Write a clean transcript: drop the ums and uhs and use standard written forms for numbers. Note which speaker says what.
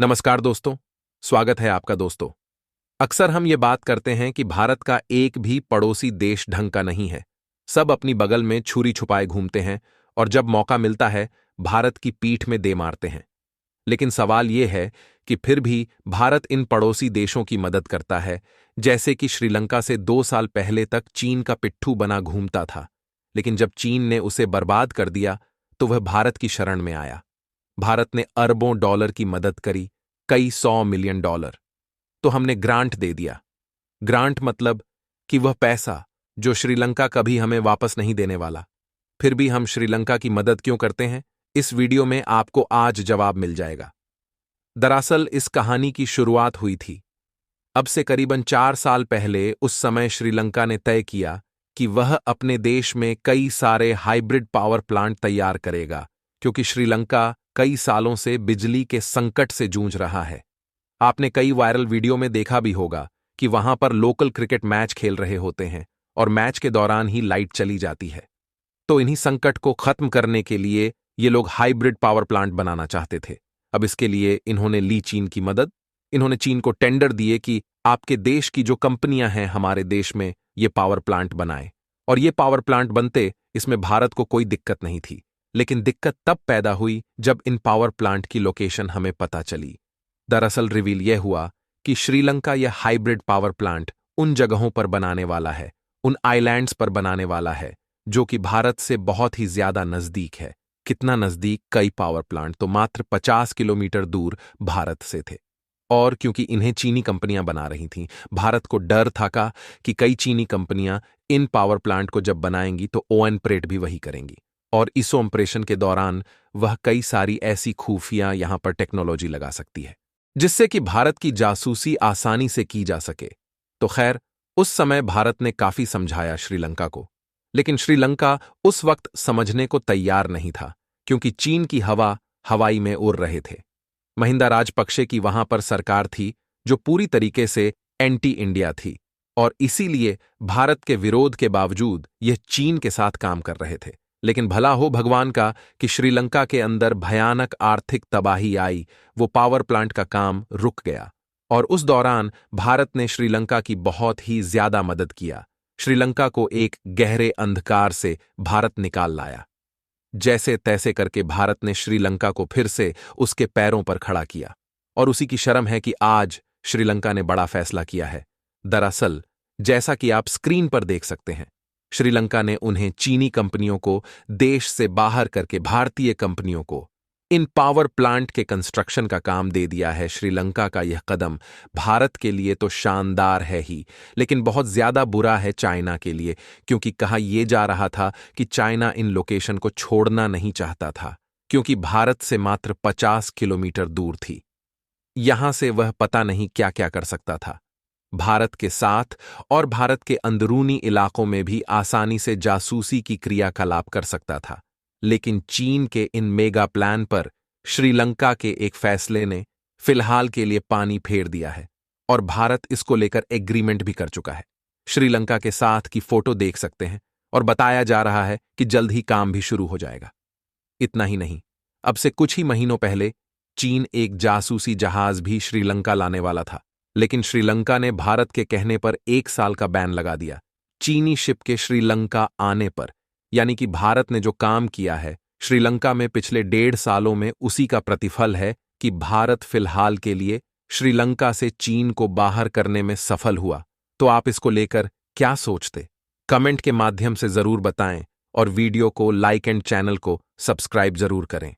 Speaker 1: नमस्कार दोस्तों, स्वागत है आपका दोस्तों। अक्सर हम ये बात करते हैं कि भारत का एक भी पड़ोसी देश ढंग का नहीं है। सब अपनी बगल में छुरी छुपाए घूमते हैं और जब मौका मिलता है भारत की पीठ में दे मारते हैं। लेकिन सवाल ये है कि फिर भी भारत इन पड़ोसी देशों की मदद करता है, जैसे कि श्रीलंका से 2 साल पहले तक चीन का पिट्ठू बना घूमता था। लेकिन जब चीन ने उसे बर्बाद कर दिया तो वह भारत की शरण में आया। भारत ने अरबों डॉलर की मदद करी, कई 100 मिलियन डॉलर। तो हमने ग्रांट दे दिया। ग्रांट मतलब कि वह पैसा जो श्रीलंका कभी हमें वापस नहीं देने वाला। फिर भी हम श्रीलंका की मदद क्यों करते हैं? इस वीडियो में आपको आज जवाब मिल जाएगा। दरअसल इस कहानी की शुरुआत हुई थी अब से करीबन 4 साल पहले। उस समय श्रीलंका ने तय किया कि वह अपने देश में कई सारे हाइब्रिड पावर प्लांट तैयार करेगा, क्योंकि श्रीलंका कई सालों से बिजली के संकट से जूझ रहा है। आपने कई वायरल वीडियो में देखा भी होगा कि वहां पर लोकल क्रिकेट मैच खेल रहे होते हैं और मैच के दौरान ही लाइट चली जाती है। तो इन्हीं संकट को खत्म करने के लिए ये लोग हाइब्रिड पावर प्लांट बनाना चाहते थे। अब इसके लिए इन्होंने ली चीन की मदद। इन्होंने चीन को टेंडर दिए कि आपके देश की जो कंपनियां हैं हमारे देश में ये पावर प्लांट बनाए। और ये पावर प्लांट बनते, इसमें भारत को कोई दिक्कत नहीं थी। लेकिन दिक्कत तब पैदा हुई जब इन पावर प्लांट की लोकेशन हमें पता चली। दरअसल रिवील यह हुआ कि श्रीलंका यह हाइब्रिड पावर प्लांट उन जगहों पर बनाने वाला है, उन आइलैंड्स पर बनाने वाला है जो कि भारत से बहुत ही ज्यादा नजदीक है। कितना नजदीक? कई पावर प्लांट तो मात्र 50 किलोमीटर दूर भारत से थे। और क्योंकि इन्हें चीनी कंपनियां बना रही थीं, भारत को डर था कि कई चीनी कंपनियां इन पावर प्लांट को जब बनाएंगी तो ऑपरेट भी वही करेंगी। और इस ऑपरेशन के दौरान वह कई सारी ऐसी खुफिया यहां पर टेक्नोलॉजी लगा सकती है जिससे कि भारत की जासूसी आसानी से की जा सके। तो खैर, उस समय भारत ने काफी समझाया श्रीलंका को, लेकिन श्रीलंका उस वक्त समझने को तैयार नहीं था, क्योंकि चीन की हवा हवाई में उड़ रहे थे। महिंदा राजपक्षे की वहां पर सरकार थी जो पूरी तरीके से एंटी इंडिया थी, और इसीलिए भारत के विरोध के बावजूद यह चीन के साथ काम कर रहे थे। लेकिन भला हो भगवान का कि श्रीलंका के अंदर भयानक आर्थिक तबाही आई, वो पावर प्लांट का काम रुक गया। और उस दौरान भारत ने श्रीलंका की बहुत ही ज्यादा मदद किया। श्रीलंका को एक गहरे अंधकार से भारत निकाल लाया। जैसे तैसे करके भारत ने श्रीलंका को फिर से उसके पैरों पर खड़ा किया। और उसी की शर्म है कि आज श्रीलंका ने बड़ा फैसला किया है। दरअसल जैसा कि आप स्क्रीन पर देख सकते हैं, श्रीलंका ने उन्हें चीनी कंपनियों को देश से बाहर करके भारतीय कंपनियों को इन पावर प्लांट के कंस्ट्रक्शन का काम दे दिया है। श्रीलंका का यह कदम भारत के लिए तो शानदार है ही, लेकिन बहुत ज्यादा बुरा है चाइना के लिए, क्योंकि कहा यह जा रहा था कि चाइना इन लोकेशन को छोड़ना नहीं चाहता था, क्योंकि भारत से मात्र 50 किलोमीटर दूर थी। यहां से वह पता नहीं क्या क्या कर सकता था। भारत के साथ और भारत के अंदरूनी इलाकों में भी आसानी से जासूसी की क्रियाकलाप कर सकता था। लेकिन चीन के इन मेगा प्लान पर श्रीलंका के एक फैसले ने फिलहाल के लिए पानी फेर दिया है, और भारत इसको लेकर एग्रीमेंट भी कर चुका है। श्रीलंका के साथ की फोटो देख सकते हैं, और बताया जा रहा है कि जल्द ही काम भी शुरू हो जाएगा। इतना ही नहीं, अब से कुछ ही महीनों पहले चीन एक जासूसी जहाज भी श्रीलंका लाने वाला था, लेकिन श्रीलंका ने भारत के कहने पर 1 साल का बैन लगा दिया चीनी शिप के श्रीलंका आने पर। यानी कि भारत ने जो काम किया है श्रीलंका में पिछले 1.5 सालों में, उसी का प्रतिफल है कि भारत फिलहाल के लिए श्रीलंका से चीन को बाहर करने में सफल हुआ। तो आप इसको लेकर क्या सोचते? कमेंट के माध्यम से जरूर बताएं, और वीडियो को लाइक एंड चैनल को सब्सक्राइब जरूर करें।